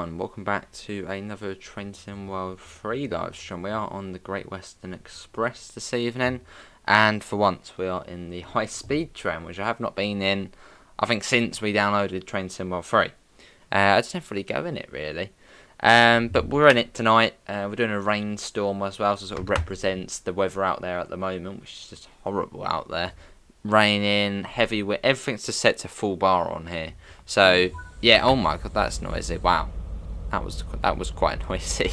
everyone, welcome back to another Train Sim World 3 live stream. We are on the Great Western Express this evening, and for once we are in the high speed train, which I have not been in, I think, since we downloaded Train Sim World 3. I just never really go in it really, but we're in it tonight. We're doing a rainstorm as well, so it sort of represents the weather out there at the moment, which is just horrible out there. Raining, heavy wind, everything's just set to full bar on here. So yeah, oh my god, that's noisy. Wow, that was quite noisy.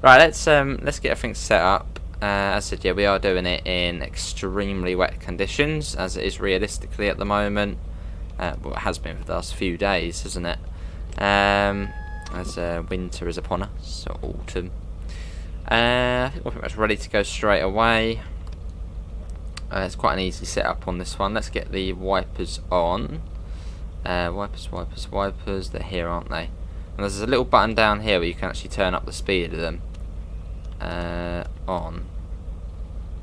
Right, let's get everything set up. As I said, yeah, we are doing it in extremely wet conditions, as it is realistically at the moment. Well, it has been for the last few days, hasn't it? As winter is upon us, so autumn. I think we're pretty much ready to go straight away. It's quite an easy setup on this one. Let's get the wipers on. Wipers, they're here, aren't they? And there's a little button down here where you can actually turn up the speed of them. On.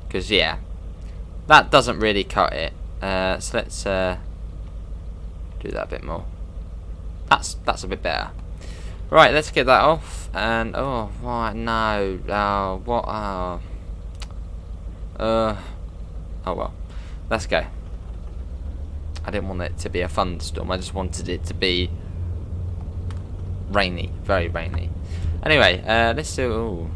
Because, yeah, that doesn't really cut it. So let's do that a bit more. That's a bit better. Right, let's get that off. And, oh, right, no. Oh, what? Oh well, let's go. I didn't want it to be a thunderstorm, I just wanted it to be rainy, very rainy. Anyway, let's do... Ooh.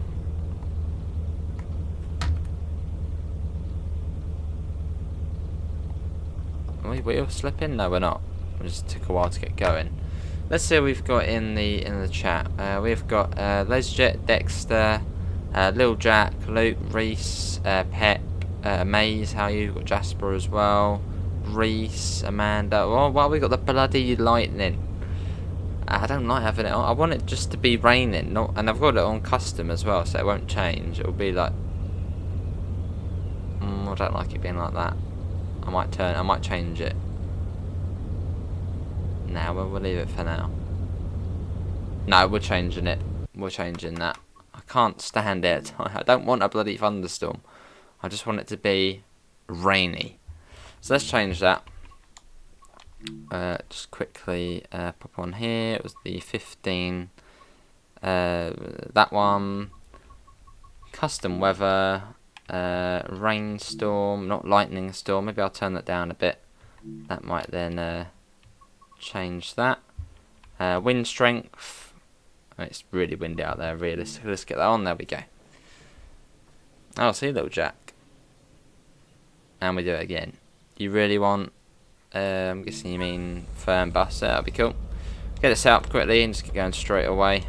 Are we all slipping? No, we're not. It just took a while to get going. Let's see what we've got in the chat. We've got Lesjet, Dexter, Lil Jack, Luke, Reese, Pep, Maze, how you got Jasper as well, Reese, Amanda. Oh, why we got the bloody lightning? I don't like having it on. I want it just to be raining, not, and I've got it on custom as well, so it won't change. It'll be like, I don't like it being like that. I might change it. Now we'll leave it for now. No, we're changing it. We're changing that. I can't stand it. I don't want a bloody thunderstorm. I just want it to be rainy. So let's change that. Just quickly pop on here. It was the 15. That one. Custom weather. Rainstorm, not lightning storm. Maybe I'll turn that down a bit. That might then change that. Wind strength. It's really windy out there, realistically. Let's get that on. There we go. Oh, see, little Jack. And we do it again. You really want, I'm guessing you mean firm bus. That'll be cool. Get it set up quickly and just get going straight away.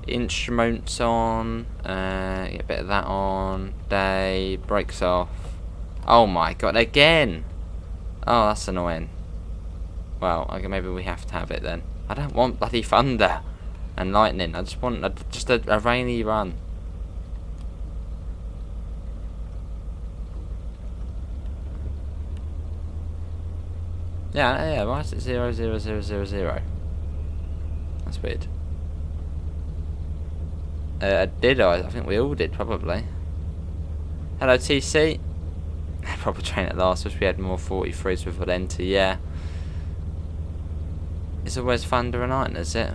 Instruments on. Get a bit of that on. Day. Brakes off. Oh my god, again! Oh, that's annoying. Well, okay, maybe we have to have it then. I don't want bloody thunder and lightning. I just want a rainy run. Yeah, why is it 00000? That's weird. Did I? I think we all did, probably. Hello, TC. Proper train at last. Wish we had more 43s with an enter, yeah. It's always thunder and lightning, is it?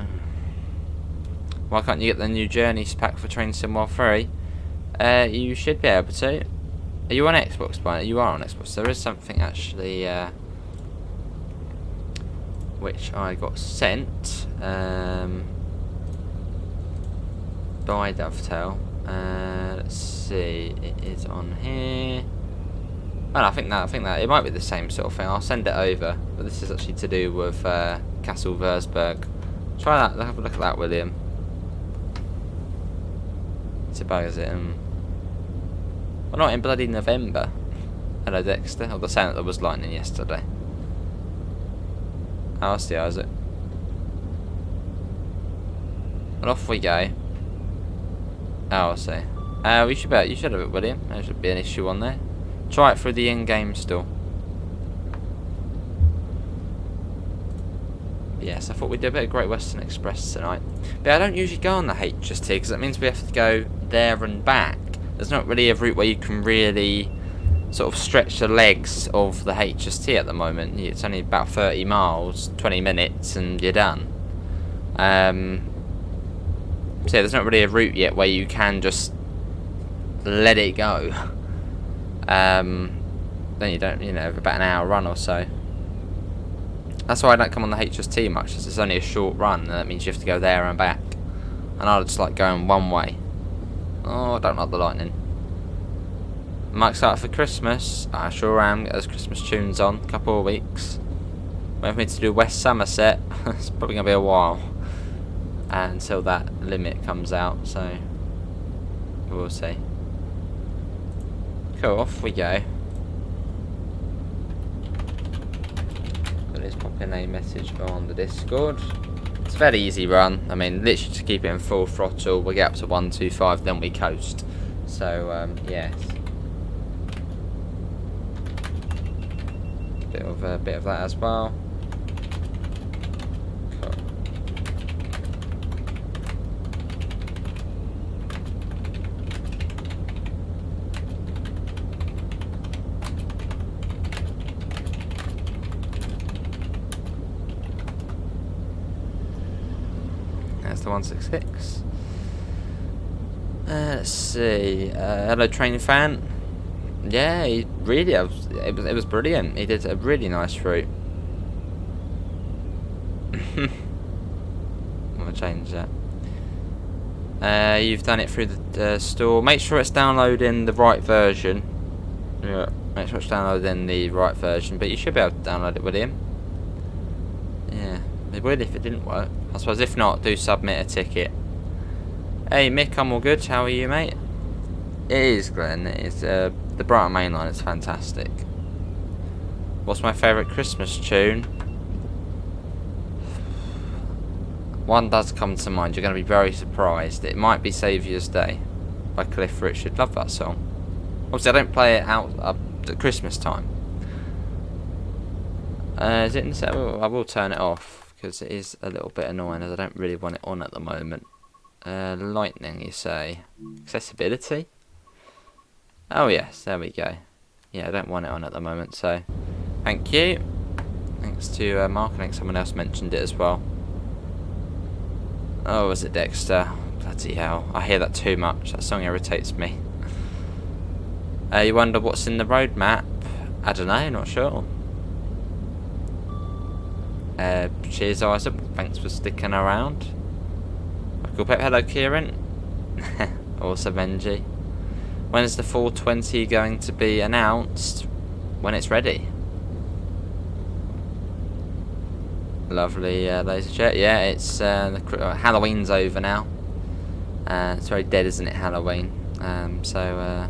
Why can't you get the new Journeys pack for Train Sim World 3? You should be able to. Are you on Xbox, Brian? You are on Xbox. There is something actually, which I got sent by Dovetail. Let's see, it is on here. Oh, I think that it might be the same sort of thing. I'll send it over, but this is actually to do with Castle Versberg. Try that. Have a look at that, William. It's about, is it? Well, not in bloody November. Hello, Dexter. Oh, they're saying that there was lightning yesterday. Oh, I see, Isaac. And off we go. Oh, I see. You should have it, William. There should be an issue on there. Try it through the in-game store. Yes, I thought we'd do a bit of Great Western Express tonight. But I don't usually go on the HST because that means we have to go there and back. There's not really a route where you can really sort of stretch the legs of the HST at the moment. It's only about 30 miles, 20 minutes, and you're done. So yeah, there's not really a route yet where you can just let it go. Then you don't, about an hour run or so. That's why I don't come on the HST much, because it's only a short run, and that means you have to go there and back. And I just like going one way. Oh, I don't like the lightning. Am I excited for Christmas? I sure am. Get those Christmas tunes on. A couple of weeks. Wait for me to do West Somerset. It's probably going to be a while until that limit comes out, so we'll see. Cool, off we go. Let's pop in a message on the Discord. It's a very easy run. I mean, literally just keep it in full throttle. We'll get up to 125, then we coast. So, yes. Bit of that as well. Cool. That's the 166. Let's see. Hello, training fan. Yeah, it was brilliant. He did a really nice route. I'm gonna change that. You've done it through the store. Make sure it's downloading the right version. Yeah, make sure it's downloading the right version. But you should be able to download it with him. Yeah, it would if it didn't work. I suppose if not, do submit a ticket. Hey Mick, I'm all good. How are you, mate? It is, Glenn. It is. The Brighton Main Line is fantastic. What's my favourite Christmas tune? One does come to mind. You're going to be very surprised. It might be Saviour's Day by Cliff Richard. Love that song. Obviously, I don't play it out at Christmas time. Is it in the I will turn it off because it is a little bit annoying as I don't really want it on at the moment. Lightning, you say? Accessibility? Oh yes, there we go. Yeah, I don't want it on at the moment, so thank you. Thanks to Mark. I think someone else mentioned it as well. Oh, was it Dexter? Bloody hell. I hear that too much. That song irritates me. You wonder what's in the roadmap? I don't know, not sure. Cheers, Isaac. Thanks for sticking around. Michael Pep, hello, Kieran. Also, Benji. When is the 420 going to be announced? When it's ready. Lovely laser jet. Yeah, it's Halloween's over now. It's very dead, isn't it, Halloween? Yeah,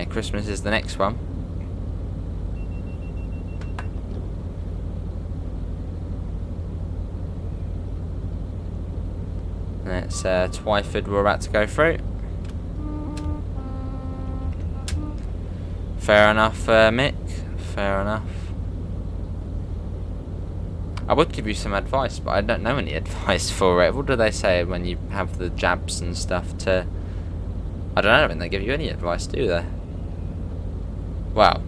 Christmas is the next one. And it's Twyford we're about to go through. Fair enough, Mick. Fair enough. I would give you some advice, but I don't know any advice for it. What do they say when you have the jabs and stuff to... I don't know, I don't think they give you any advice, do they? Wow.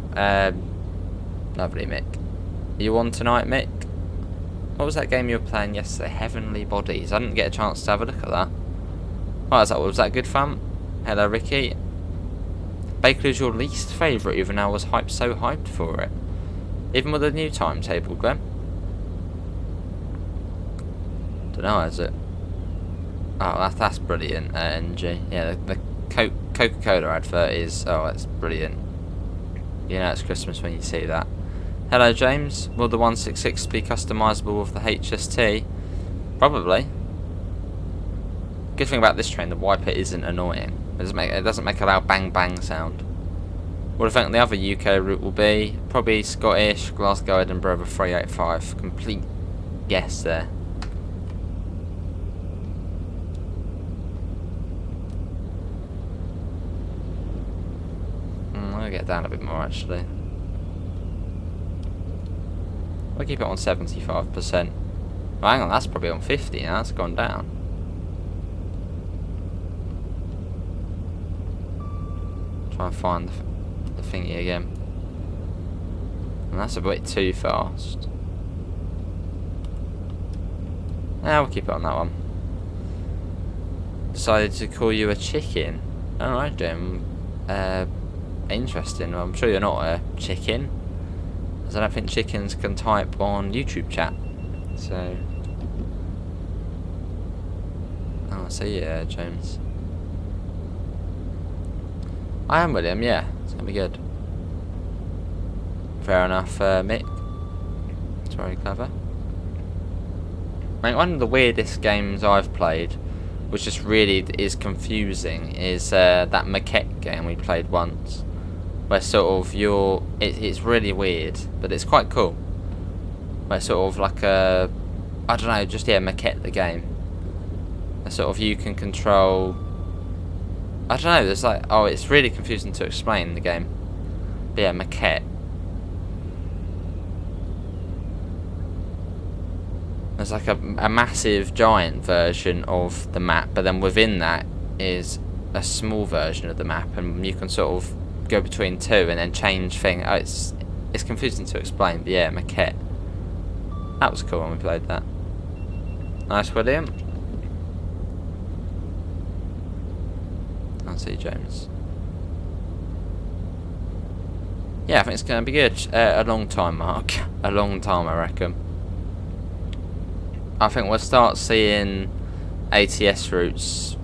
Lovely, Mick. Are you on tonight, Mick? What was that game you were playing yesterday? Heavenly Bodies. I didn't get a chance to have a look at that. Was that good fun? Hello, Ricky. Bakerloo's your least favourite, even though I was so hyped for it. Even with the new timetable, Glenn. Dunno, is it? Oh, that's brilliant, NG. Yeah, the Coca-Cola advert is... Oh, that's brilliant. You know it's Christmas when you see that. Hello, James. Will the 166 be customisable with the HST? Probably. Good thing about this train, the wiper isn't annoying. It doesn't make a loud bang bang sound. What do you think the other UK route will be? Probably Scottish, Glasgow, Edinburgh, the 385. Complete guess there. I'll get down a bit more actually. I'll keep it on 75%. Oh, hang on, that's probably on 50 now. That's gone down. Try and find the thingy again. And that's a bit too fast. We'll keep it on that one. Decided to call you a chicken. Alright, Jim. Interesting. Well, I'm sure you're not a chicken, as I don't think chickens can type on YouTube chat. So, yeah, James. I am William. Yeah, it's gonna be good. Fair enough, Mick. It's very clever. I mean, one of the weirdest games I've played, which just really is confusing, is that maquette game we played once. Where sort of it's really weird, but it's quite cool. Where sort of like I don't know, just maquette the game. Where sort of you can control. I don't know. There's like it's really confusing to explain the game. But yeah, maquette. There's like a massive giant version of the map, but then within that is a small version of the map, and you can sort of go between two and then change things. It's confusing to explain, but yeah, maquette. That was cool when we played that. Nice, William. I'll see James. Yeah, I think it's going to be good. A long time, Mark. A long time, I reckon. I think we'll start seeing ATS routes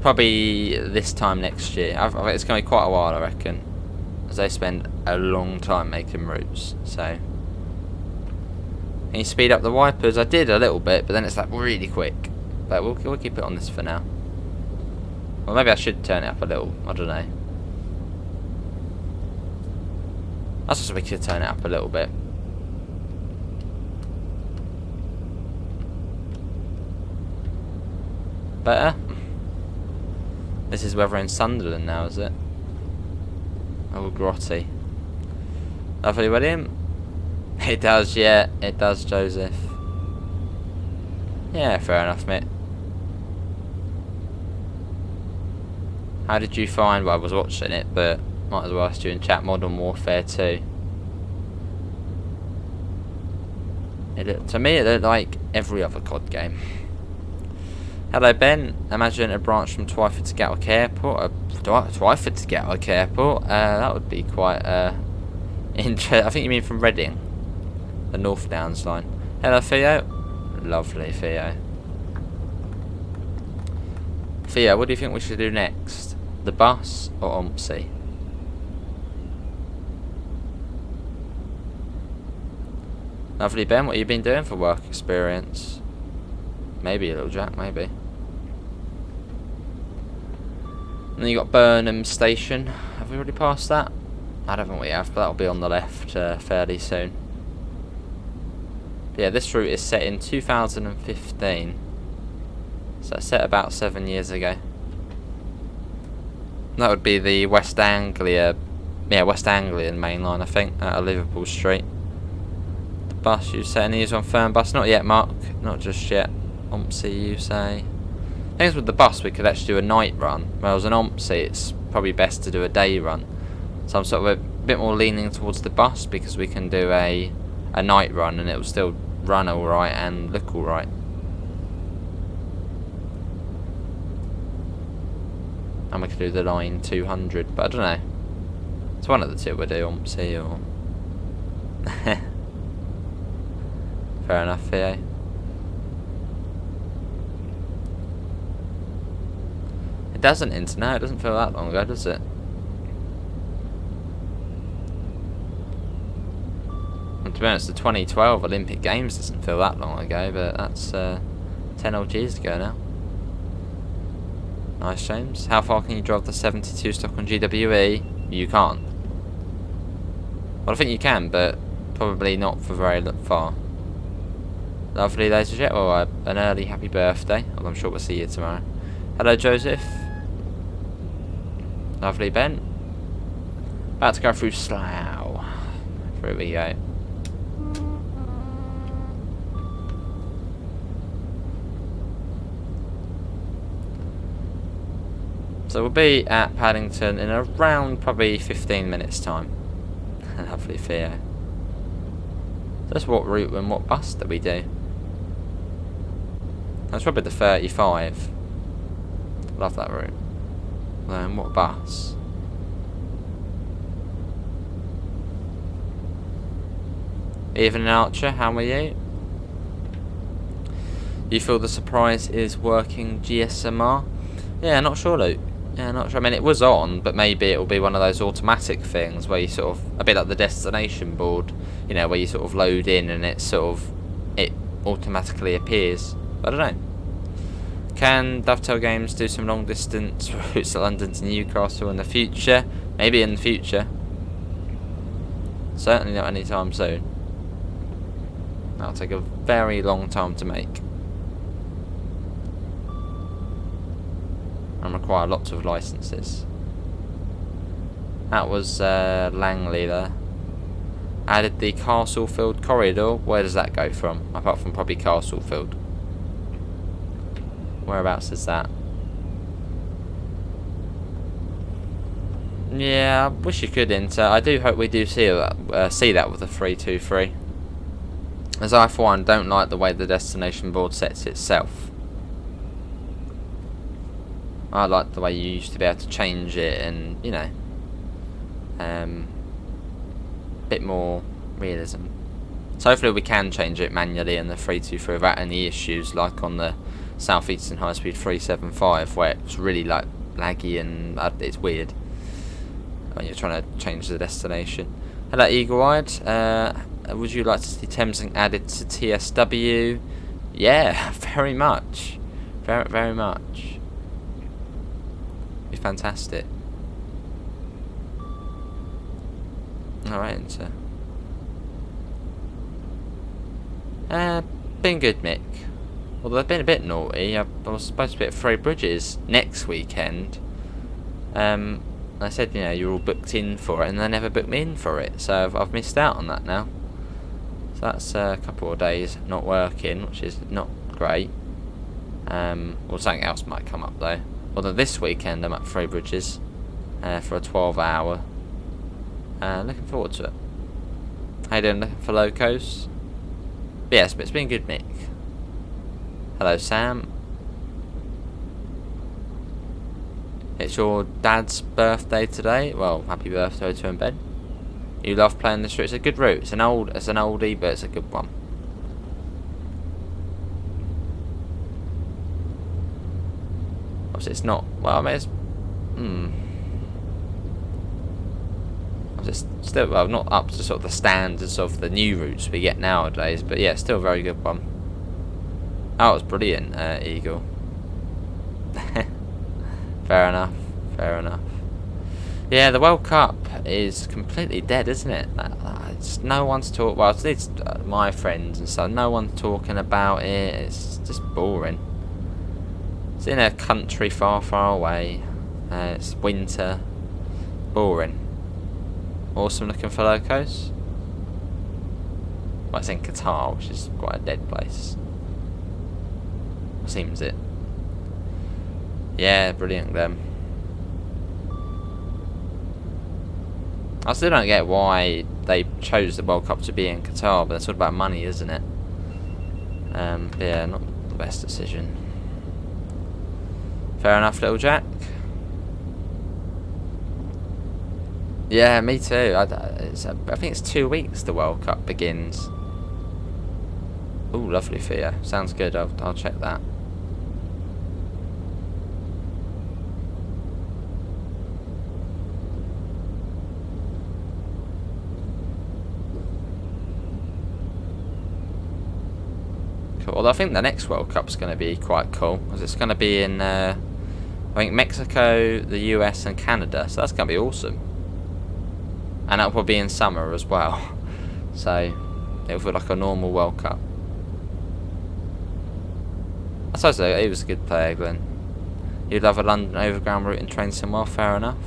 probably this time next year. I think it's going to be quite a while, I reckon, as they spend a long time making routes. So, can you speed up the wipers? I did a little bit, but then it's like really quick. But we'll keep it on this for now. Well, maybe I should turn it up a little. I don't know. I suppose we could turn it up a little bit. Better? This is weather in Sunderland now, is it? Oh, grotty. Lovely, William. It does, yeah. It does, Joseph. Yeah, fair enough, mate. How did you find, well, I was watching it, but might as well ask you in chat, Modern Warfare 2. To me, it looked like every other COD game. Hello, Ben. Imagine a branch from Twyford to Gatwick Airport. Twyford to Gatwick Airport? That would be quite interesting. I think you mean from Reading, the North Downs line. Hello, Theo. Lovely, Theo. Theo, what do you think we should do next? The bus or OMSI? Lovely, Ben. What have you been doing for work experience? Maybe a little Jack, maybe. And then you got Burnham Station. Have we already passed that? I don't think we have, but that'll be on the left fairly soon. But yeah, this route is set in 2015. So it's set about 7 years ago. That would be the West Anglian main line, I think, out of Liverpool Street. The bus, you say, any use on Fernbus? Not yet, Mark. Not just yet. OMSI, you say? I think with the bus we could actually do a night run, whereas an OMSI it's probably best to do a day run. So I'm sort of a bit more leaning towards the bus because we can do a night run and it will still run alright and look alright. And we could do the line 200, but I don't know. It's one of the two we'll do, OMSI or... Fair enough, Theo. It doesn't internet, it doesn't feel that long ago, does it? And to be honest, the 2012 Olympic Games doesn't feel that long ago, but that's 10 odd years ago now. Nice, James. How far can you drive the 72 stock on GWE? You can't. Well, I think you can, but probably not for very far. Lovely, ladies and gentlemen. Well, an early happy birthday. Well, I'm sure we'll see you tomorrow. Hello, Joseph. Lovely, Ben. About to go through Slough. Through we go. So we'll be at Paddington in around probably 15 minutes time. Lovely Theo. That's what route and what bus did we do? That's probably the 35. Love that route. Then what bus? Evening Archer, how are you? You feel the surprise is working GSMR? Yeah, not sure, Luke. Yeah, not sure. I mean, it was on, but maybe it'll be one of those automatic things where you sort of, a bit like the destination board, you know, where you sort of load in and it automatically appears. I don't know. Can Dovetail Games do some long distance routes to London to Newcastle in the future? Maybe in the future. Certainly not anytime soon. That'll take a very long time to make. And require lots of licenses. That was Langley there. Added the Castlefield corridor. Where does that go from? Apart from probably Castlefield. Whereabouts is that? Yeah, I wish you could enter. I do hope we do see that with a 323. As I for one don't like the way the destination board sets itself. I like the way you used to be able to change it and, you know, bit more realism. So hopefully we can change it manually in the 323 without any issues, like on the South Eastern High Speed 375, where it's really like laggy and it's weird when you're trying to change the destination. Hello, Eagle-Eyed. Would you like to see Thameslink added to TSW? Yeah, very much. Very, very much. Be fantastic. Alright, enter. Been good, Mick. Although I've been a bit naughty. I was supposed to be at Three Bridges next weekend. I said, you know, you're all booked in for it, and they never booked me in for it. So I've missed out on that now. So that's a couple of days not working, which is not great. Or something else might come up though. Although this weekend I'm at Three Bridges for a 12-hour. Looking forward to it. How you doing? Looking for locos? But yes, but it's been good, Mick. Hello, Sam. It's your dad's birthday today. Well, happy birthday to him, Ben. You love playing this route. It's a good route. It's an oldie, but it's a good one. Obviously, it's not. Well, I mean, it's still, well, not up to sort of the standards of the new routes we get nowadays, but yeah, still a very good one. Oh, it was brilliant, Eagle. Fair enough, fair enough. Yeah, the World Cup is completely dead, isn't it? It's no one's talking. Well, it's my friends and stuff. No one's talking about it. It's just boring. It's in a country far, far away. It's winter. Boring. Awesome looking for locos. Well, it's in Qatar, which is quite a dead place. Seems it. Yeah, brilliant them. I still don't get why they chose the World Cup to be in Qatar, but that's all about money, isn't it? But yeah, not the best decision. Fair enough, little Jack. Yeah, me too. I think it's 2 weeks the World Cup begins. Ooh, lovely Thea. Sounds good. I'll check that. Cool. Well, I think the next World Cup's going to be quite cool, because it's going to be in, I think, Mexico, the US, and Canada. So that's going to be awesome. And that'll probably be in summer as well. So it'll feel like a normal World Cup. I suppose he was a good player, Glenn. You'd love a London Overground route and train somewhere, fair enough.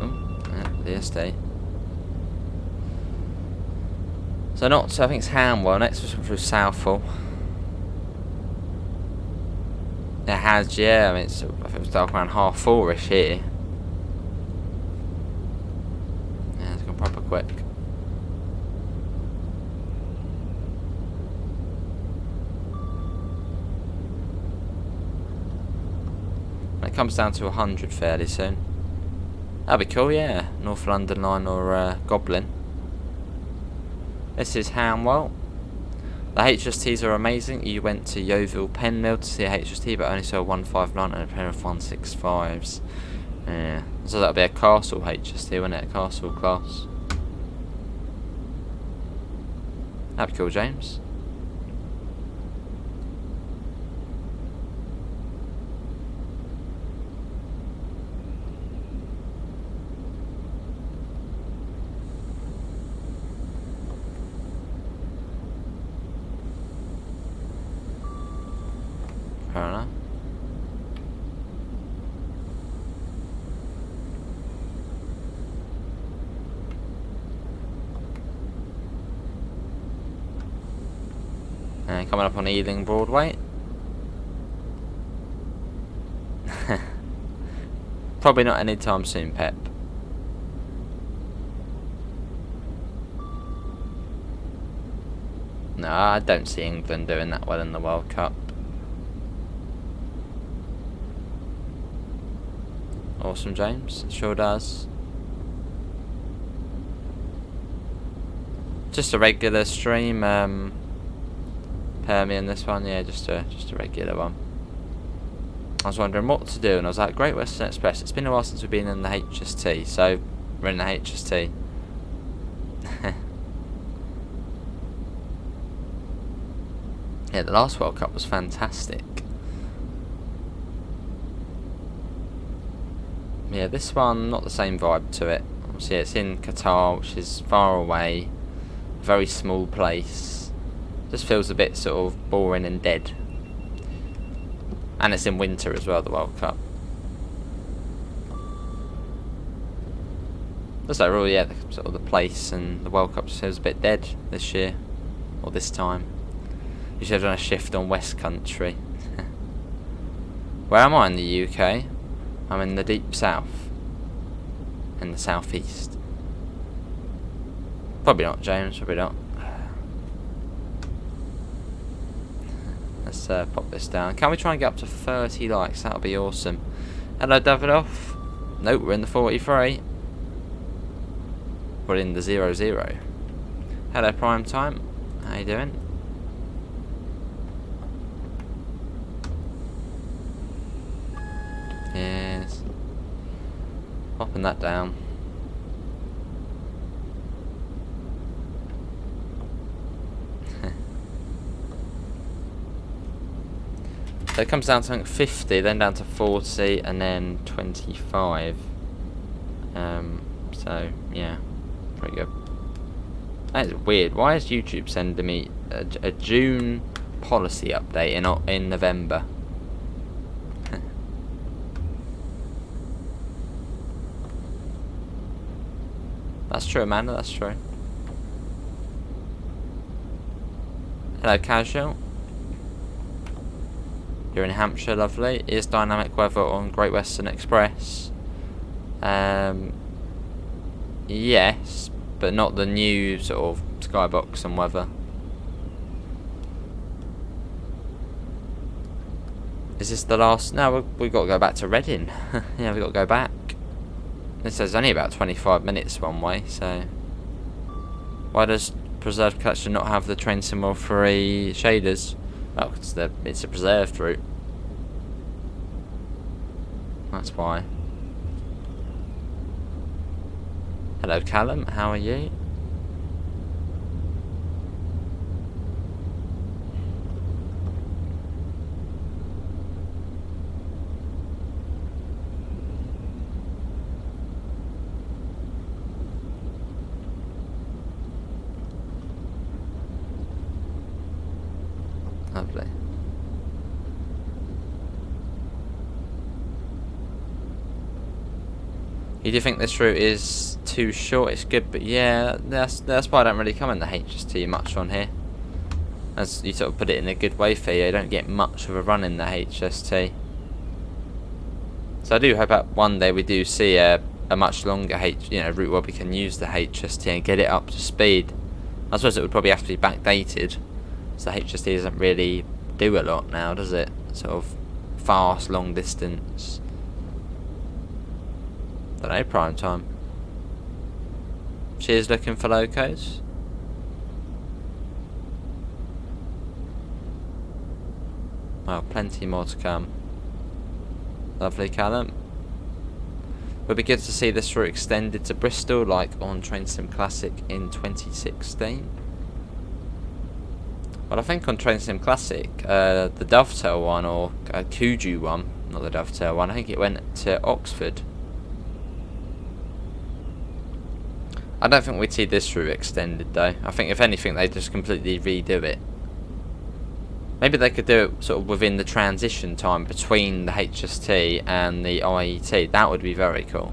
Oh, yeah, the estate. So I think it's Hanwell. Next we're through Southall. It has, yeah. I mean, I think it was dark around 4:30ish here. Yeah, it's gone proper quick. And it comes down to 100 fairly soon. That'd be cool, yeah. North London line or Goblin. This is Hanwell. The HSTs are amazing. You went to Yeovil Pen Mill to see a HST, but only saw 159 and a pair of 165s. Yeah. So that'll be a castle HST, wouldn't it? A castle class. That'd be cool, James. Fair enough. And coming up on Ealing Broadway. Probably not anytime soon, Pep. No, I don't see England doing that well in the World Cup. Awesome, James. It sure does. Just a regular stream, Permian this one, yeah, just a regular one. I was wondering what to do, and I was like, Great Western Express. It's been a while since we've been in the HST, so we're in the HST. Yeah, the last World Cup was fantastic. Yeah, this one, not the same vibe to it. Obviously, it's in Qatar, which is far away, very small place. Just feels a bit sort of boring and dead. And it's in winter as well, the World Cup. Just overall, yeah, sort of the place and the World Cup just feels a bit dead this year, or this time. You should have done a shift on West Country. Where am I in the UK? I'm in the deep south. In the southeast. Probably not, James, probably not. Let's pop this down. Can we try and get up to 30 likes? That would be awesome. Hello, Davidoff. Nope, we're in the 43. We're in the 00. Hello, Prime Time. How you doing? Yes. Popping that down. So it comes down to something 50, then down to 40, and then 25. So yeah, pretty good. That is weird. Why is YouTube sending me a June policy update in November? That's true, Amanda, that's true. Hello, Casual. You're in Hampshire, lovely. Is dynamic weather on Great Western Express? Yes, but not the new sort of skybox and weather. Is this the last? No, we've got to go back to Reading. Yeah, we've got to go back. It says only about 25 minutes one way, so... Why does Preserved Collection not have the train symbol 3 shaders? Well, it's a preserved route. That's why. Hello, Callum, how are you? Lovely. You do think this route is too short? It's good, but yeah, that's why I don't really come in the HST much on here. As you sort of put it in a good way for you, don't get much of a run in the HST. So I do hope that one day we do see a much longer route where we can use the HST and get it up to speed. I suppose it would probably have to be backdated, so the HST doesn't really do a lot now, does it? Sort of fast, long distance. Don't know, prime time. Cheers, looking for locos. Well, plenty more to come. Lovely, Callum. Would be good to see this route extended to Bristol, like on Train Sim Classic in 2016. Well, I think on Train Sim Classic, the Dovetail one, or Cuju one, not the Dovetail one, I think it went to Oxford. I don't think we'd see this route extended though. I think if anything they just completely redo it. Maybe they could do it sort of within the transition time between the HST and the IET. That would be very cool.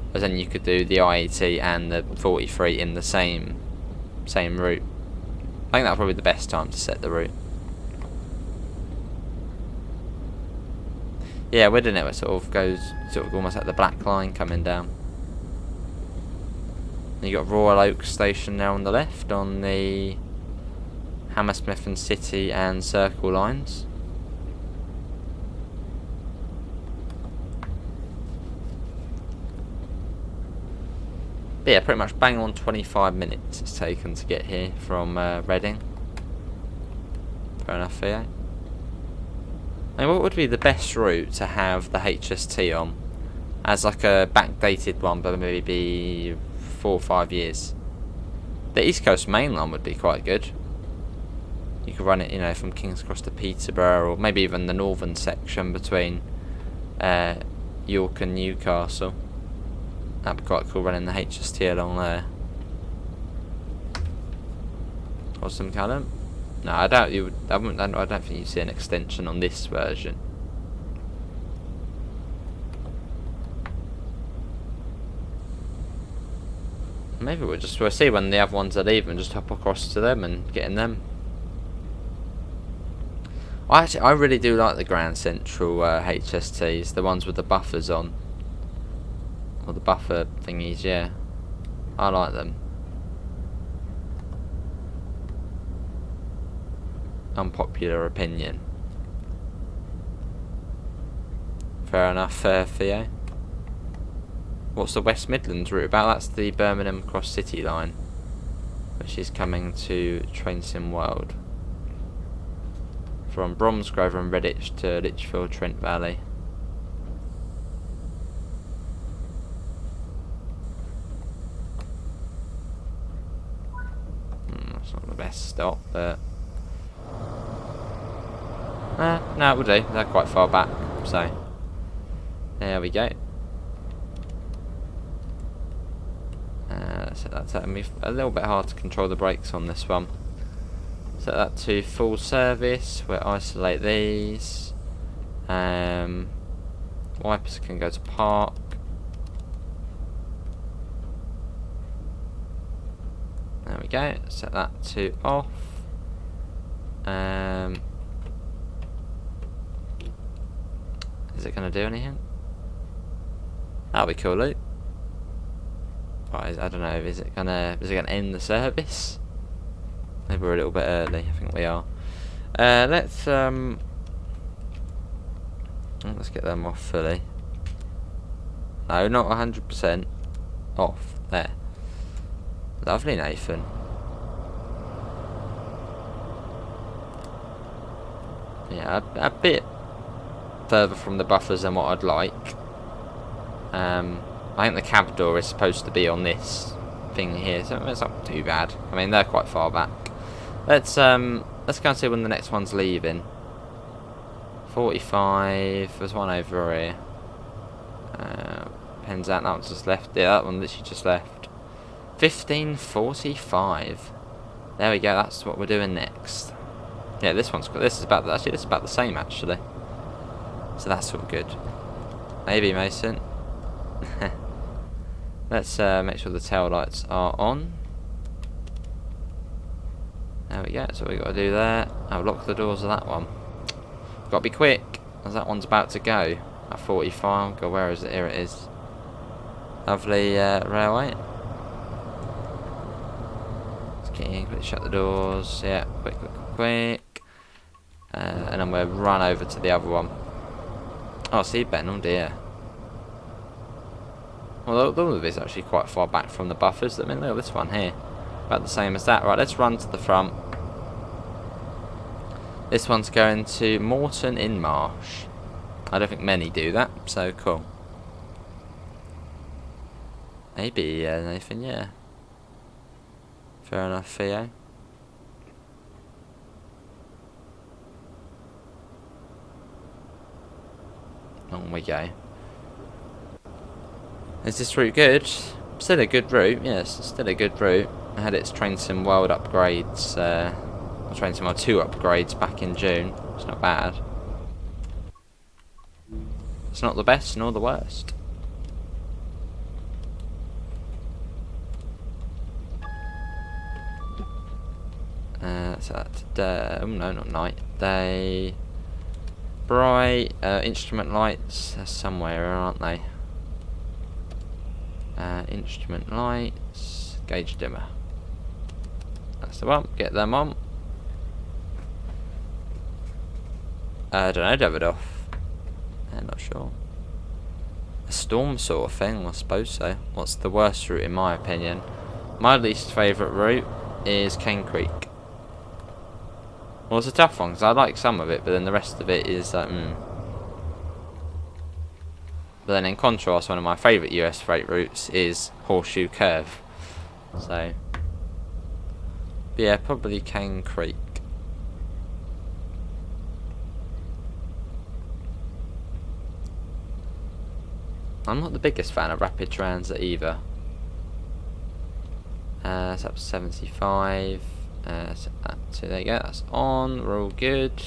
Because then you could do the IET and the 43 in the same route. I think that's probably the best time to set the route. Yeah, wouldn't it? It sort of goes almost like the black line coming down. You got Royal Oak Station there on the left on the Hammersmith and City and Circle lines. But yeah, pretty much bang on 25 minutes it's taken to get here from Reading. Fair enough for you. I mean, what would be the best route to have the HST on? As like a backdated one, but maybe 4 or 5 years. The East Coast Main Line would be quite good. You could run it, from King's Cross to Peterborough, or maybe even the northern section between York and Newcastle. That'd be quite cool, running the HST along there. Awesome, Callum. No, I doubt you would. I don't think you'd see an extension on this version. Maybe we'll see when the other ones are leaving, just hop across to them and get in them. I really do like the Grand Central HSTs, the ones with the buffers on. Or the buffer thingies, yeah. I like them. Unpopular opinion. Fair enough, Theo. What's the West Midlands route about? That's the Birmingham Cross City line, which is coming to Train Sim World. From Bromsgrove and Redditch to Lichfield, Trent Valley. That's not the best stop, but no, it will do. They're quite far back, so there we go. Set that to a little bit hard to control the brakes on this one. Set that to full service. We'll isolate these. Wipers can go to park. There we go. Set that to off. Is it going to do anything? That'll be cool, Luke. Right, I don't know. Is it gonna end the service? Maybe we're a little bit early. I think we are. Let's get them off fully. No, not 100% off. There. Lovely, Nathan. Yeah, a bit further from the buffers than what I'd like. I think the cab door is supposed to be on this thing here, so it's not too bad. I mean, they're quite far back. Let's go and see when the next one's leaving. 45. There's one over here. Pens out. That one's just left. Yeah, that one literally just left. 15:45. There we go. That's what we're doing next. Yeah, this is about the same actually. So that's all good. Maybe, Mason. Let's make sure the tail lights are on. There we go, that's what we got to do there. I'll lock the doors of that one. Got to be quick, as that one's about to go. At 45, God, where is it? Here it is. Lovely railway. Let's get in, quickly shut the doors. Yeah, quick, quick, quick, quick. And then we'll run over to the other one. Oh, seed Ben, oh dear. Well, the other is actually quite far back from the buffers. I mean, look at this one here. About the same as that. Right, let's run to the front. This one's going to Morton in Marsh. I don't think many do that, so cool. Maybe, Nathan, yeah. Fair enough, Theo. On we go. Is this route good? Still a good route, yes, still a good route. I had its Train Sim World upgrades, Train Sim World 2 upgrades back in June. It's not bad. It's not the best nor the worst. So that's day. Oh no, not night. Day. Bright instrument lights. They're somewhere, aren't they? Instrument lights. Gauge dimmer. That's the one. Get them on. I don't know, Davidoff. I'm not sure. A storm sort of thing, I suppose so. What's the worst route in my opinion? My least favourite route is Cane Creek. Well, it's a tough one because I like some of it, but then the rest of it is But then in contrast, one of my favourite US freight routes is Horseshoe Curve. So, but yeah, probably Cane Creek. I'm not the biggest fan of rapid transit either. It's up to 75. So there you go, that's on, we're all good.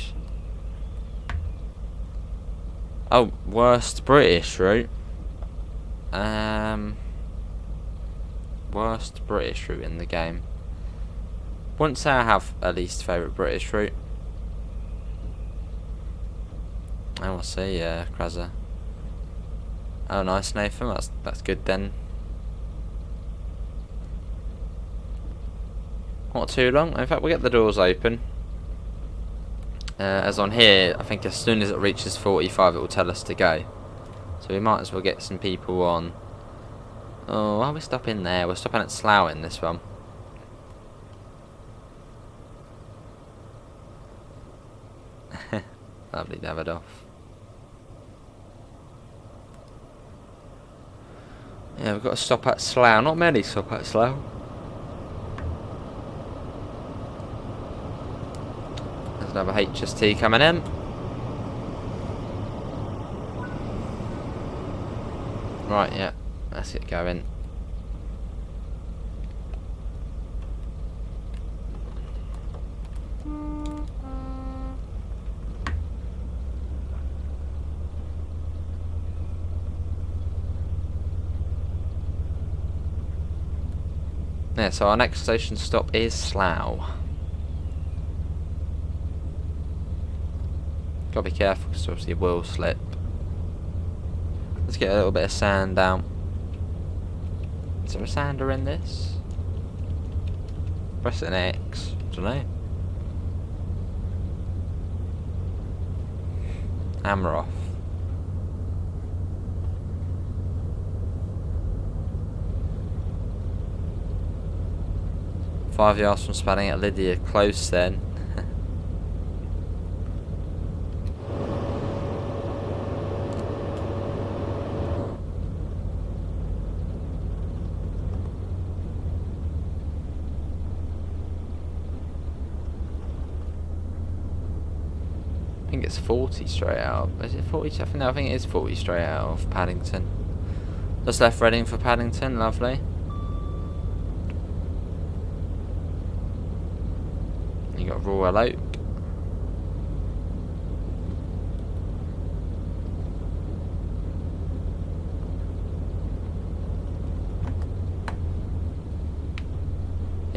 Oh, worst British route. Worst British route in the game. Wouldn't say I have a least favourite British route. I will see, Kraza. Oh, nice, Nathan. That's good then. Not too long. In fact, we'll get the doors open. As on here, I think as soon as it reaches 45, it will tell us to go. So we might as well get some people on. Oh, why are we stopping there? We're stopping at Slough in this one. Lovely Davidoff. Yeah, we've got to stop at Slough. Not many stop at Slough. There's another HST coming in. Right, yeah. Let's get going. Yeah, so our next station stop is Slough. Gotta be careful because obviously it will slip. Let's get a little bit of sand down. Is there a sander in this? Press an X. Don't know. Hammer off. $5 yards from Spanning at Lydia, close then. I think it's 40 straight out. Is it 40? I think it is 40 straight out of Paddington. Just left Reading for Paddington, lovely. You got Royal Oak.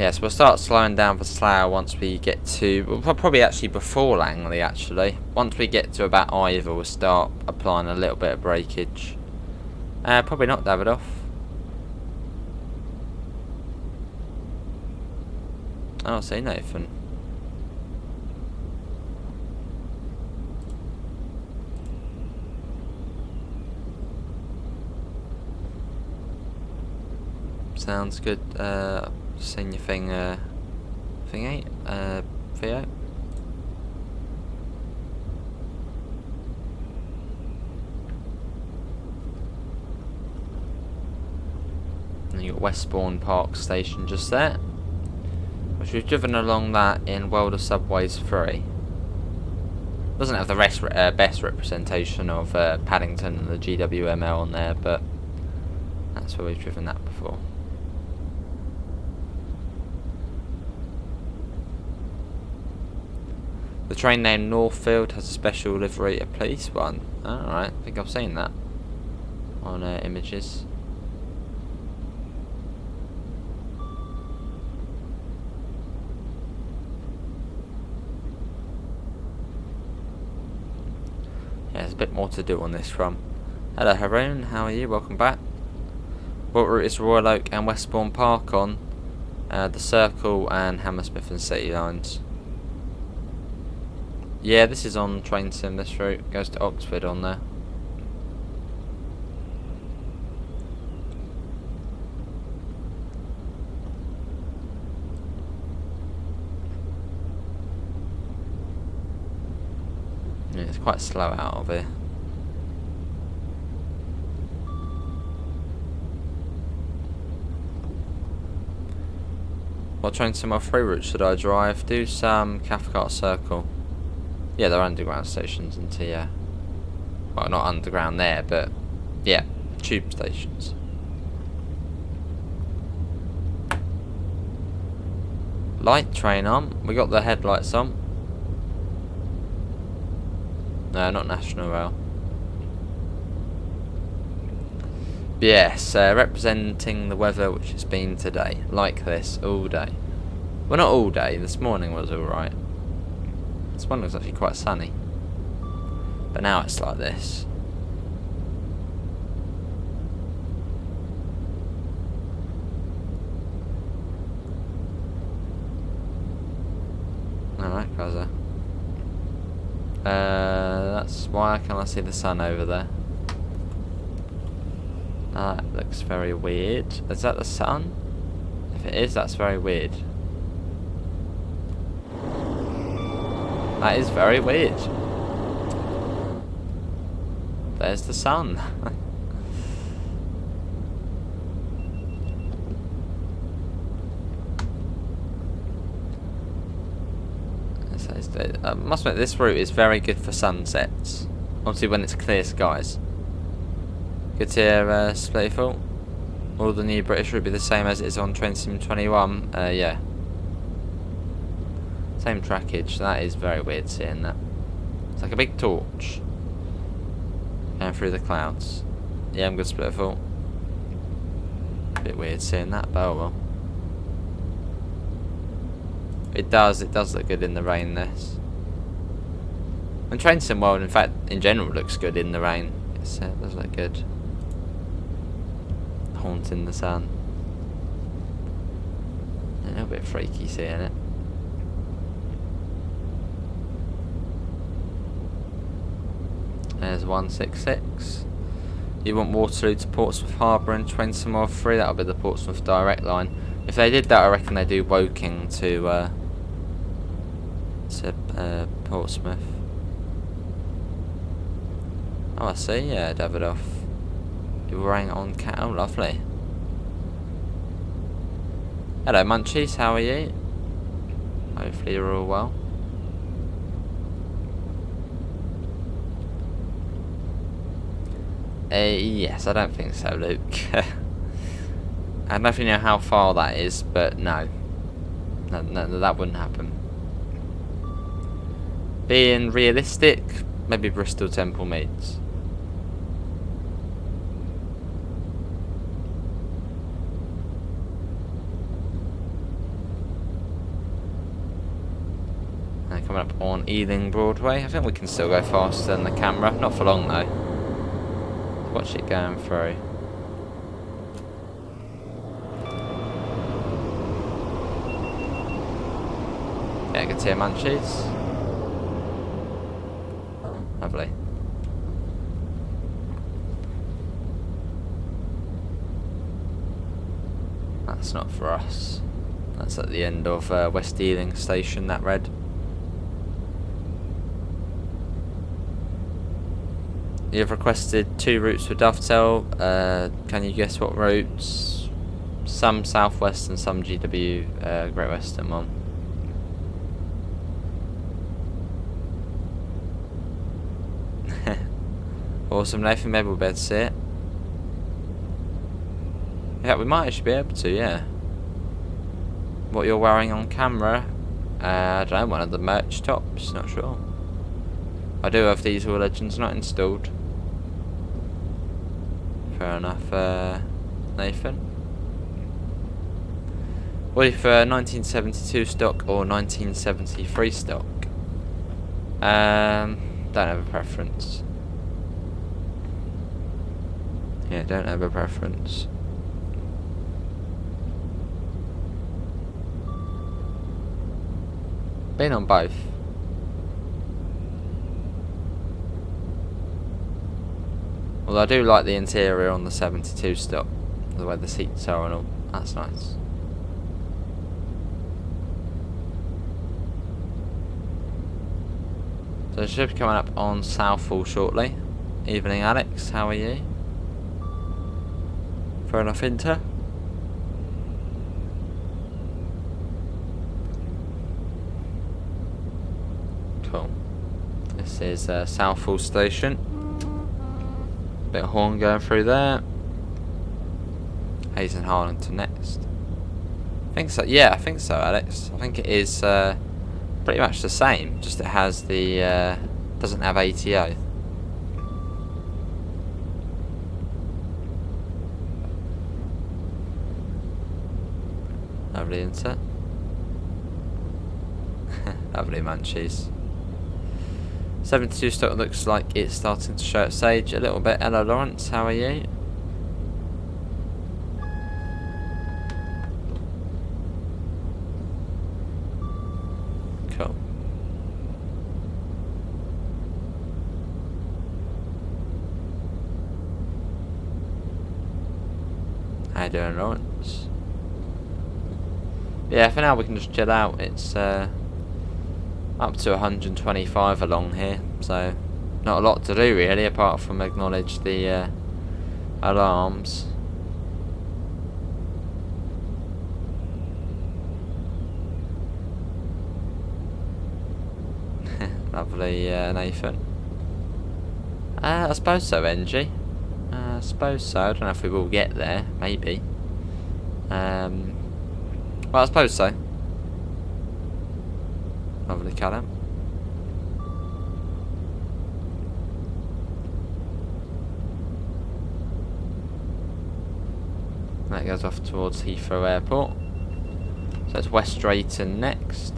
Yes, we'll start slowing down for Slough once we get to, well, probably actually before Langley actually. Once we get to about Ivor, we'll start applying a little bit of breakage. Probably not Davidoff. I don't see Nathan. Sounds good. Seen your thing, thingy, Theo. And you got Westbourne Park Station just there, which we've driven along that in World of Subways 3. Doesn't have the best representation of Paddington and the GWML on there, but that's where we've driven that before. The train named Northfield has a special livery, a police one. Alright, I think I've seen that on images. Yeah, there's a bit more to do on this run. Hello Haroon, how are you? Welcome back. What route is Royal Oak and Westbourne Park on? The Circle and Hammersmith and City lines. Yeah, this is on Train Sim, this route. Goes to Oxford on there. Yeah, it's quite slow out of here. What Train Sim or free route should I drive? Do some Cathcart Circle. Yeah, they're underground stations into, yeah. Well, not underground there, but yeah, tube stations. Light train on. We got the headlights on. No, not National Rail. Yes, representing the weather which it's been today. Like this, all day. Well, not all day. This morning was alright. This one was actually quite sunny, but now it's like this. Alright, guys. That's why can I see the sun over there? That looks very weird. Is that the sun? If it is, that's very weird. That is very weird. There's the sun. I must admit, this route is very good for sunsets. Obviously when it's clear skies. Good to hear, Splayful. All the new British route be the same as it is on Train Sim 21. Yeah. Same trackage. That is very weird seeing that. It's like a big torch going through the clouds. Yeah, I'm good, Splitful. Bit weird seeing that, but oh well. It does look good in the rain, this. And Train Sim World, in fact, in general, looks good in the rain. It does look good. Haunting the sun. A little bit freaky seeing it. There's 166. You want Waterloo to Portsmouth Harbour and Train Sim World 3, that'll be the Portsmouth direct line. If they did that, I reckon they do Woking to Portsmouth. Oh, I see, yeah, Davidoff. You rang on cat. Oh, lovely. Hello, Munchies, how are you? Hopefully you're all well. Yes, I don't think so, Luke. I don't know if you know how far that is, but no. No, that wouldn't happen. Being realistic, maybe Bristol Temple Meads. coming up on Ealing Broadway. I think we can still go faster than the camera. Not for long though. Watch it going through. Yeah, good to hear munchies. Lovely. That's not for us. That's at the end of West Ealing Station, that red. You've requested 2 routes for Dovetail. Can you guess what routes? Some Southwest and some GW Great Western one. Awesome, Nathan. Maybe we'll be able to see it. Yeah, we might actually be able to, yeah. What you're wearing on camera? I don't know, one of the merch tops, not sure. I do have Diesel Legends not installed. Fair enough, Nathan. What if 1972 stock or 1973 stock? Don't have a preference. Yeah, don't have a preference. Been on both. Although I do like the interior on the 72 stock, the way the seats are and all. That's nice. So it should be coming up on Southall shortly. Evening, Alex. How are you? Fair enough, Inter. Cool. This is Southall Station. Bit of horn going through there. Hayes and Harlington next. I think so. Yeah, I think so, Alex. I think it is pretty much the same. Just it has the doesn't have ATO. Lovely insert. Lovely munchies. 72 stock looks like it's starting to show its age a little bit. Hello Lawrence, how are you? Cool. How you doing, Lawrence? Yeah, for now we can just chill out. It's up to 125 along here, so not a lot to do really, apart from acknowledge the alarms. Lovely, Nathan. I suppose so, NG. I suppose so. I don't know if we will get there. Maybe. Well, I suppose so. Lovely Callum. That goes off towards Heathrow Airport. So it's West Drayton next.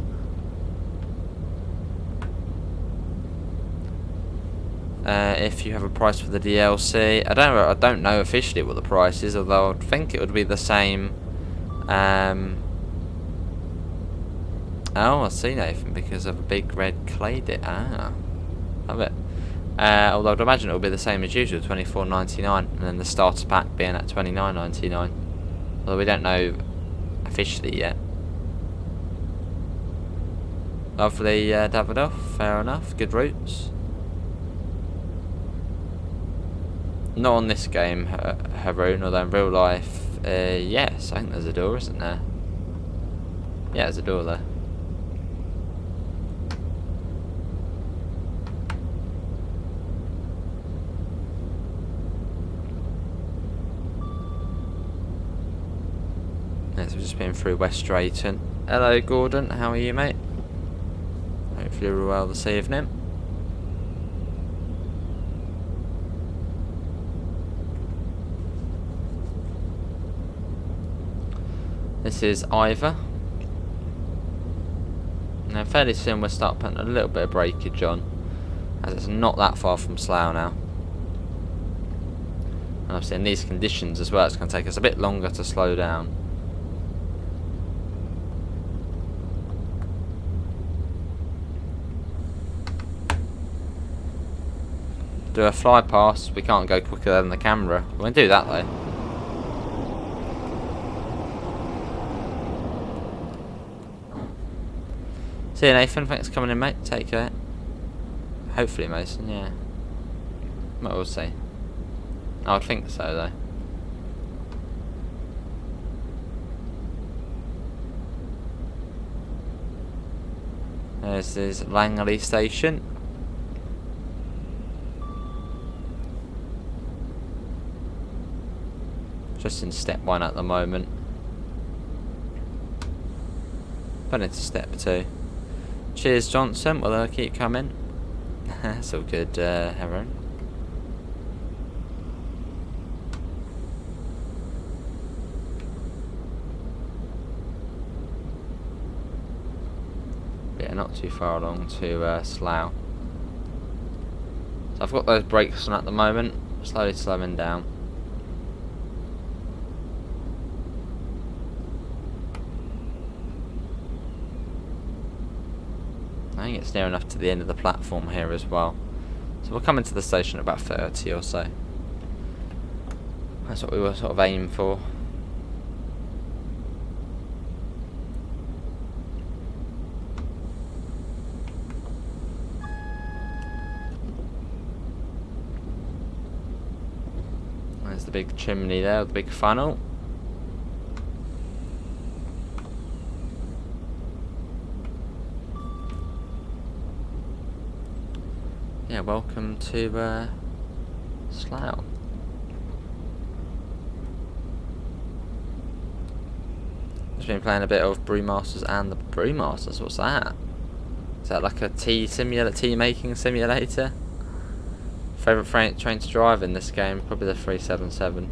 If you have a price for the DLC, I don't know officially what the price is, although I'd think it would be the same. Oh, I see, Nathan, because of a big red clay dip. Ah, love it. Although I'd imagine it will be the same as usual, $24.99, and then the starter pack being at $29.99. Although we don't know officially yet. Lovely, Davidoff. Fair enough. Good routes. Not on this game, Haroon, although in real life, yes, I think there's a door, isn't there? Yeah, there's a door there. Yes, we've just been through West Drayton. Hello, Gordon. How are you, mate? Hopefully you're well this evening. This is Ivor. Now fairly soon we'll start putting a little bit of breakage on, as it's not that far from Slough now. And obviously in these conditions as well, it's going to take us a bit longer to slow down. Do a fly past, we can't go quicker than the camera. We're going to do that though. See you, Nathan, thanks for coming in, mate. Take care. Hopefully Mason, yeah. Well, we'll see. I would think so though. There's this Langley station. Just in step 1 at the moment. But into step 2. Cheers, Johnson. Will I keep coming? That's all good, Heron. Yeah, not too far along to Slough. So I've got those brakes on at the moment. Slowly slowing down. I think it's near enough to the end of the platform here as well. So we'll come into the station at about 30 or so. That's what we were sort of aiming for. There's the big chimney there, the big funnel. Yeah, welcome to Slough. Just been playing a bit of Brewmasters and the Brewmasters. What's that? Is that like a tea making simulator? Favourite train to drive in this game? Probably the 377.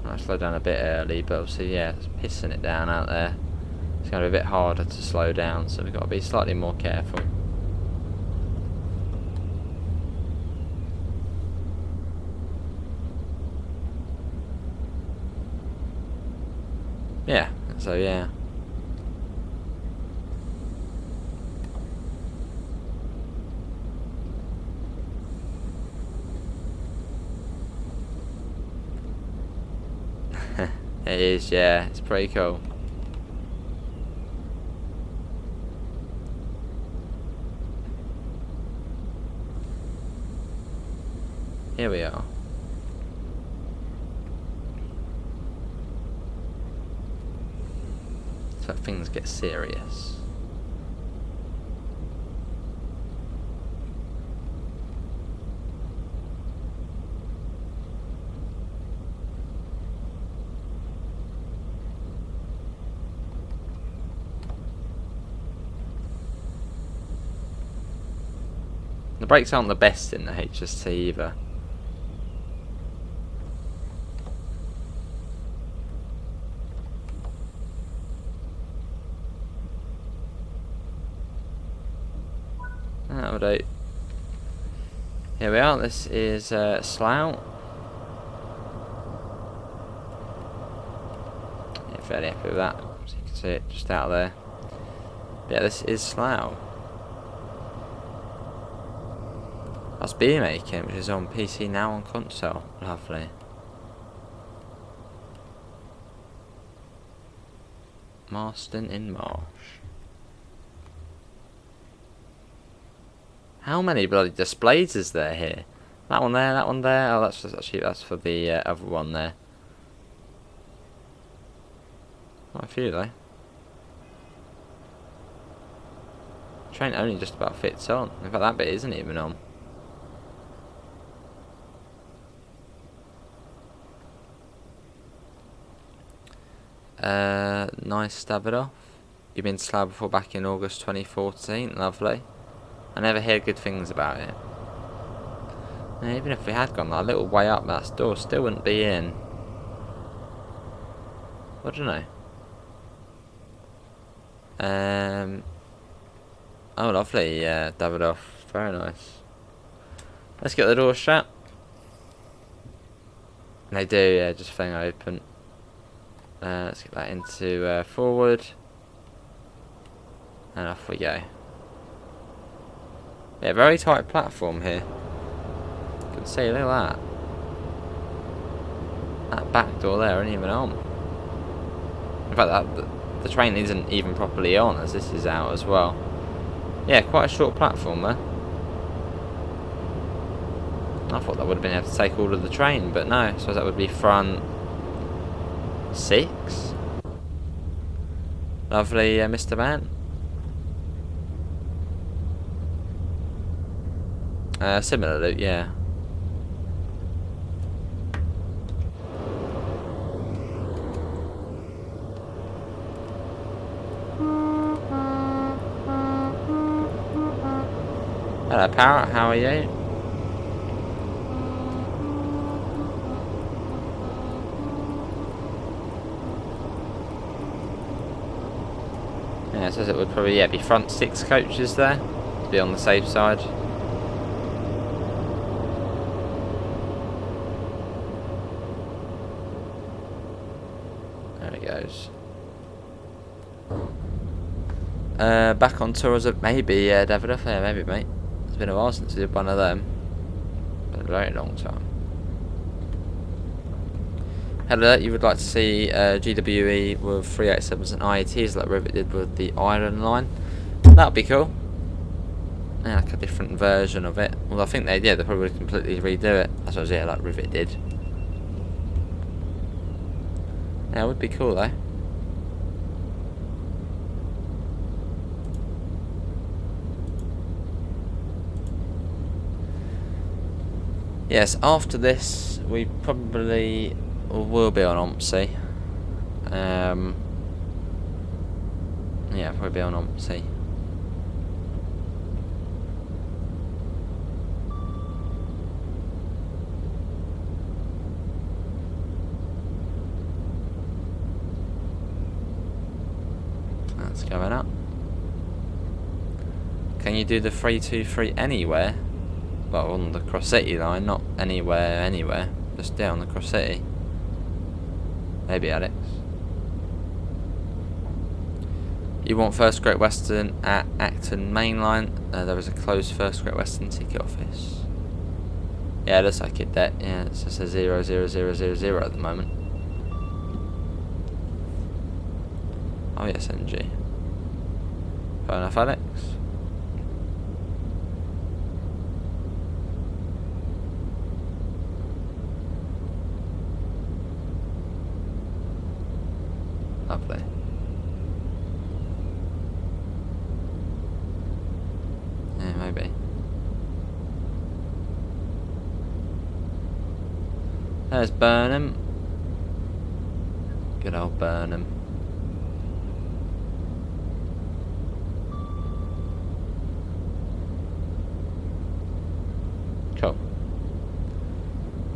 I slowed down a bit early, but obviously, yeah, it's pissing it down out there. It's going to be a bit harder to slow down, so we've got to be slightly more careful. Yeah, so yeah. It is, yeah, it's pretty cool. Here we are. So things get serious. The brakes aren't the best in the HST either. That'll do. Here we are, this is Slough. Yeah, fairly happy with that. So you can see it just out there. But yeah, this is Slough. That's beer making, which is on PC now on console. Lovely. Marston in Marsh. How many bloody displays is there here? That one there, that one there. Oh, that's just actually that's for the other one there. Quite a few though. Train only just about fits on. In fact, that bit isn't even on. Nice, stab it off. You've been to Slough before, back in August 2014. Lovely. I never hear good things about it. And even if we had gone that little way up, that door still wouldn't be in. I don't know. Oh, lovely. Yeah, Davidoff. Very nice. Let's get the door shut. They do, yeah, just thing open. Let's get that into forward. And off we go. Yeah, very tight platform here. You can see, look at that. That back door there isn't even on. In fact, the train isn't even properly on as this is out as well. Yeah, quite a short platform there. I thought that would have been able to take all of the train, but no. So that would be front 6. Lovely, Mr. Man. Similar loot, yeah. Hello, Parrot. How are you? Yeah, it says it would probably be front 6 coaches there to be on the safe side. There it goes. Back on tour as a maybe, Davidoff. Yeah, maybe, mate. It's been a while since we did one of them. Been a very long time. Hello, you would like to see GWE with 387s and IETs like Rivet did with the Iron Line? That'd be cool. Yeah, like a different version of it. Well, I think they probably completely redo it. That's what like Rivet did. Yeah, it would be cool though. Yes, after this we probably will be on OMSI. Yeah, probably be on OMSI. That's going up. Can you do the 323 anywhere? Well, on the Cross City line, not anywhere. Just down the Cross City. Maybe, Alex. You want First Great Western at Acton Main Line? There is a closed First Great Western ticket office. Yeah, it looks like it. Yeah, it just says 00000 at the moment. Oh yes, NG. Fair enough, Alex. Lovely. Yeah, maybe. There's Burnham. Good old Burnham. Cool.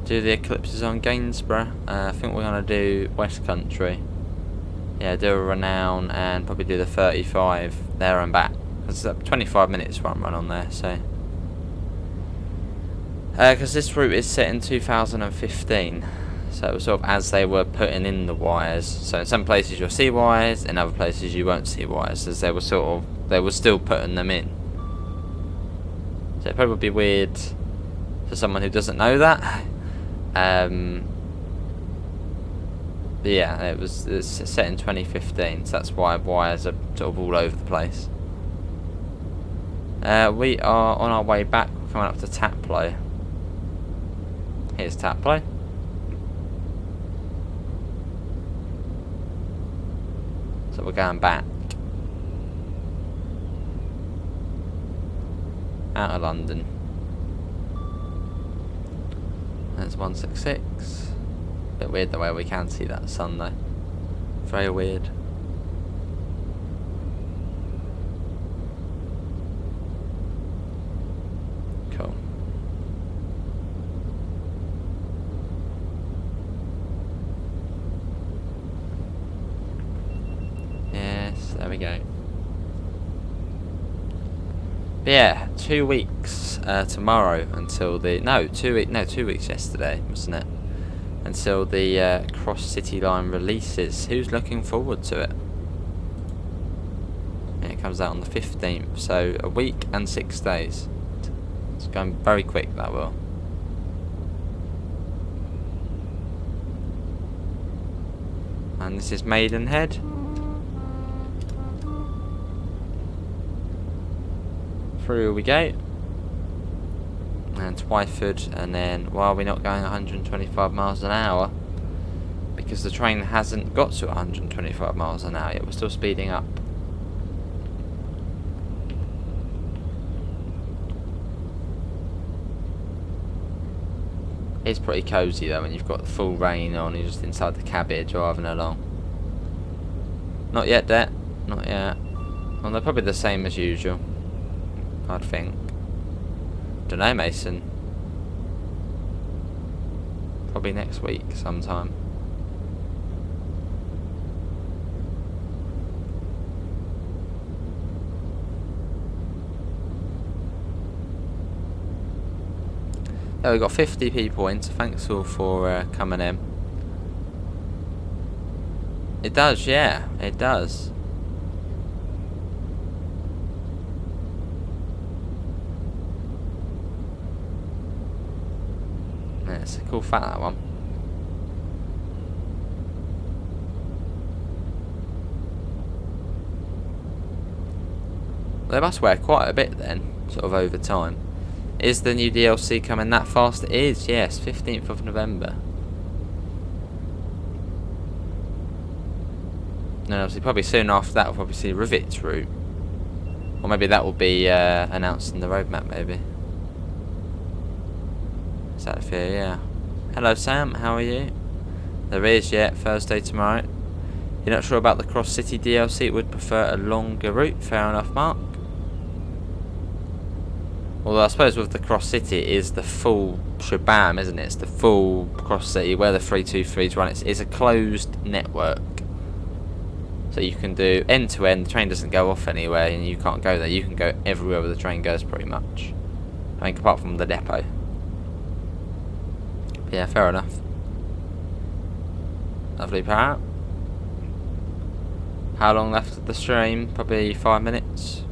Do the eclipses on Gainsborough. I think we're gonna do West Country. Yeah, do a Renown and probably do the 35 there and back. It's 25 minutes run on there, so. Because this route is set in 2015, so it was sort of as they were putting in the wires. So in some places you'll see wires, in other places you won't see wires, as they were still putting them in. So it'd probably be weird for someone who doesn't know that. But yeah, it's set in 2015, so that's why wires are sort of all over the place. We are on our way back. We're coming up to Taplow. Here's Taplow. So we're going back. Out of London. There's 166. Bit weird the way we can see that sun though. Very weird. Cool. we go. But yeah, 2 weeks tomorrow until the 2 weeks yesterday, wasn't it? Until the Cross City Line releases. Who's looking forward to it? Yeah, it comes out on the 15th, so a week and 6 days. It's going very quick, that will. And this is Maidenhead. Through we go. And Twyford, and then while we're not going 125 miles an hour, because the train hasn't got to 125 miles an hour yet, we're still speeding up. It's pretty cosy though when you've got the full rain on, you're just inside the cabbage driving along. Not yet, Det. Not yet. Well, they're probably the same as usual, I'd think. Dunno, Mason. Probably next week sometime. Yeah, we've got 50 people in, so thanks all for coming in. It does, yeah, it does. Yeah, it's a cool fact, that one. They must wear quite a bit then, sort of over time. Is the new DLC coming that fast? It is, yes, 15th of November. And obviously probably soon after that we'll probably see Rivet's route. Or maybe that will be announced in the roadmap, maybe. Is that fair? Yeah. Hello Sam, how are you? There is, yeah, Thursday tomorrow. You're not sure about the Cross City DLC, would prefer a longer route, fair enough Mark. Although I suppose with the Cross City it is the full shabam, isn't it? It's the full Cross City where the 323s run. It's a closed network. So you can do end to end, the train doesn't go off anywhere and you can't go there. You can go everywhere where the train goes pretty much. I think apart from the depot. But yeah, fair enough. Lovely part. How long left of the stream? Probably 5 minutes.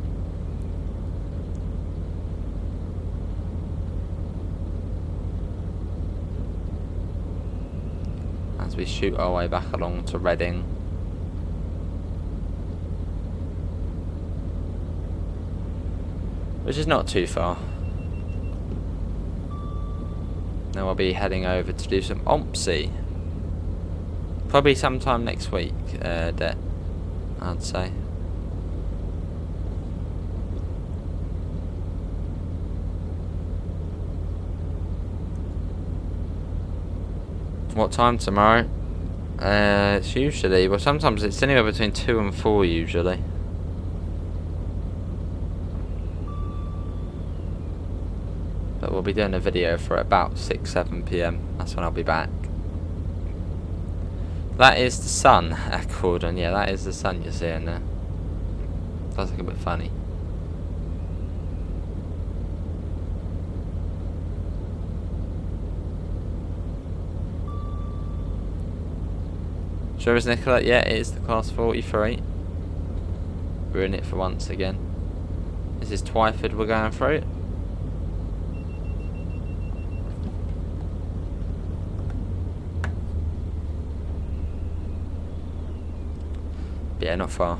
As we shoot our way back along to Reading. Which is not too far. Now I'll be heading over to do some OMPSI. Probably sometime next week, Det, I'd say. What time tomorrow? It's usually, well sometimes it's anywhere between 2 and 4 usually. But we'll be doing a video for about 6-7 PM. That's when I'll be back. That is the sun, Gordon. Yeah, that is the sun you're seeing there. Does look a bit funny. Sure is Nicola? Yeah, it is the class 43. We're in it for once again. This is Twyford we're going through. Yeah, not far.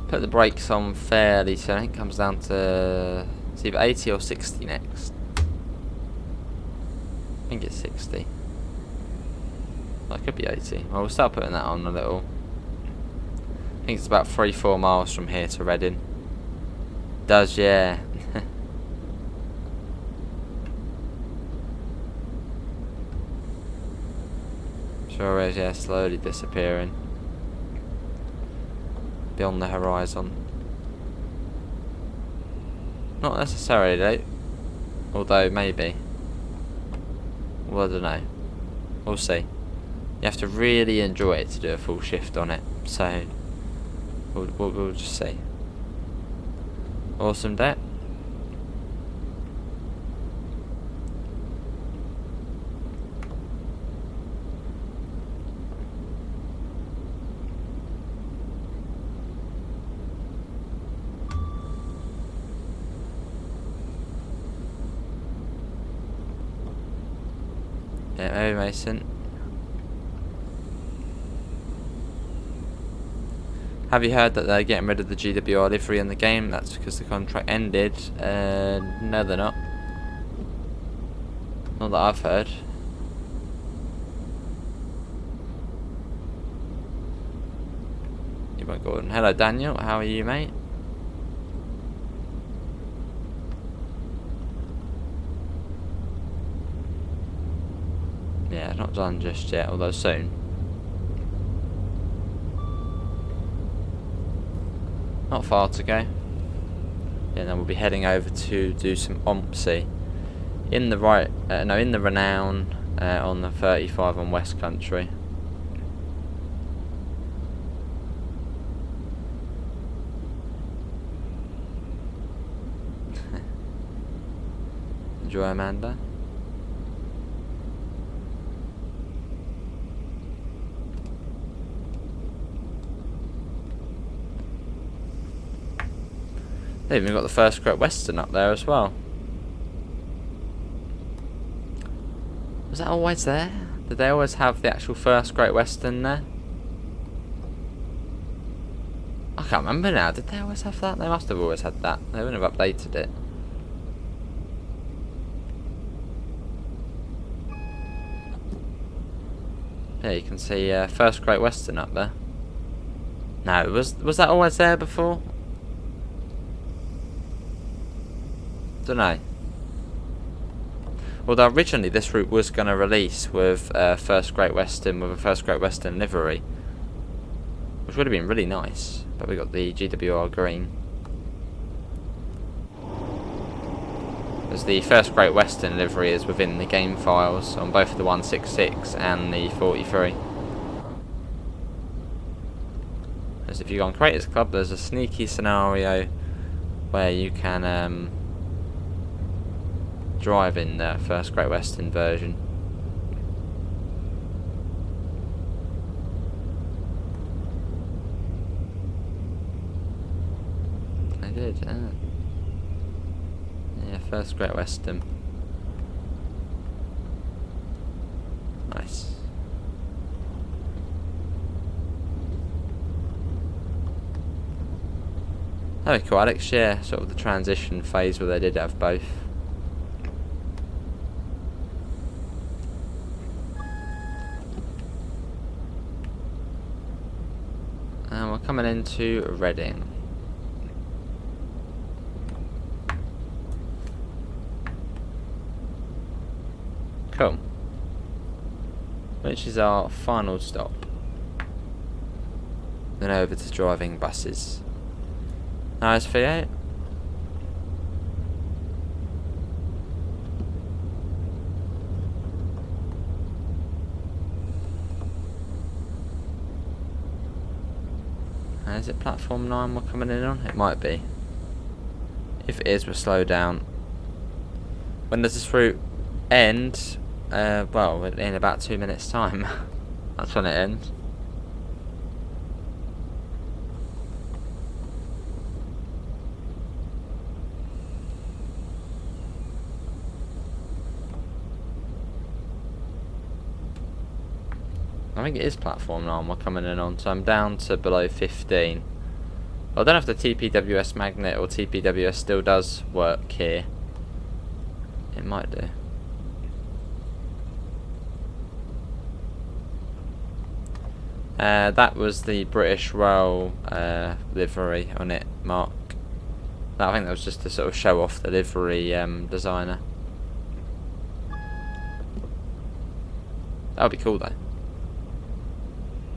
Put the brakes on fairly soon. I think it comes down to it's either 80 or 60 next. I think it's 60. Well, it could be 80. Well, we'll start putting that on a little. I think it's about 3-4 miles from here to Reading. Does, yeah. Sure is, yeah, slowly disappearing beyond the horizon. Not necessarily though, although maybe. Well, I don't know. We'll see. You have to really enjoy it to do a full shift on it. So we'll just see. Awesome day. Yeah, maybe Mason. Have you heard that they're getting rid of the GWR livery in the game? That's because the contract ended. No, they're not. Not that I've heard. You might go on. Hello, Daniel. How are you, mate? Yeah, not done just yet, although soon. Not far to go. Yeah, then we'll be heading over to do some OMPSI in the in the Renown on the 35 on West Country. Enjoy, Amanda. They've even got the first Great Western up there as well. Was that always there? Did they always have the actual first Great Western there? I can't remember now. Did they always have that? They must have always had that. They wouldn't have updated it. Yeah, you can see first Great Western up there. No, was that always there before? Don't know. Although originally this route was going to release with first Great Western with a first Great Western livery, which would have been really nice. But we got the GWR green. As the first Great Western livery is within the game files on both the 166 and the 43. As if you go on Creators Club, there's a sneaky scenario where you can drive in the first Great Western version. I did, yeah, first Great Western. Nice. Very cool, Alex. Yeah, sort of the transition phase where they did have both. And we're coming into Reading. Cool. Which is our final stop. Then over to driving buses. Nice for you. Is it platform 9 we're coming in on? It might be. If it is, we'll slow down. When does this route end? Well, in about 2 minutes' time. That's when it ends. I think it is platform 9 we're coming in on, so I'm down to below 15. I don't know if the TPWS magnet or TPWS still does work here. It might do. That was the British Rail livery on it, Mark. I think that was just to sort of show off the livery designer. That would be cool though.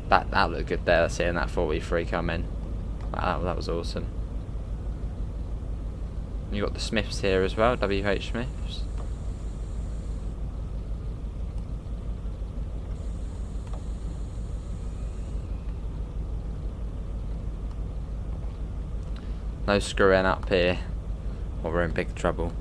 That looked good there, seeing that 43 come in. Wow, that was awesome. You got the Smiths here as well, WH Smiths. No screwing up here, or we're in big trouble.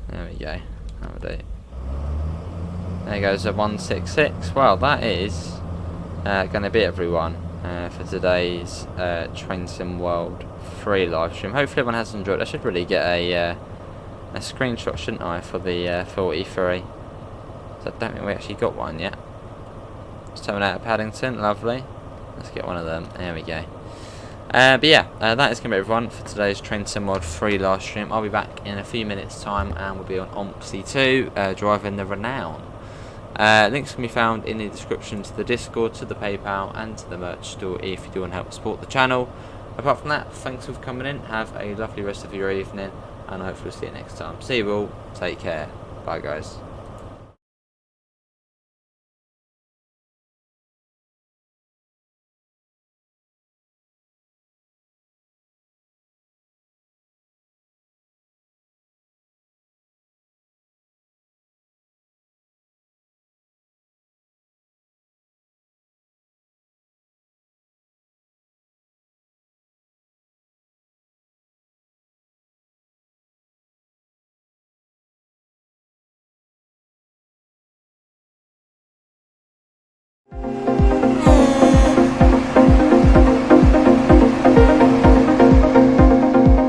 There we go. That'll do. There goes a 166. Well, that is going to be everyone for today's Train Sim World free live stream. Hopefully everyone has enjoyed. I should really get a screenshot, shouldn't I, for the 43? So I don't think we actually got one yet. Just coming out of Paddington, lovely. Let's get one of them. There we go. But yeah, that is going to be everyone for today's Train Sim World free live stream. I'll be back in a few minutes' time, and we'll be on Ompsy 2, driving the Renown. Links can be found in the description to the Discord, to the PayPal, and to the merch store if you do want to help support the channel. Apart from that, thanks for coming in. Have a lovely rest of your evening, and I hope we'll see you next time. See you all. Take care. Bye, guys.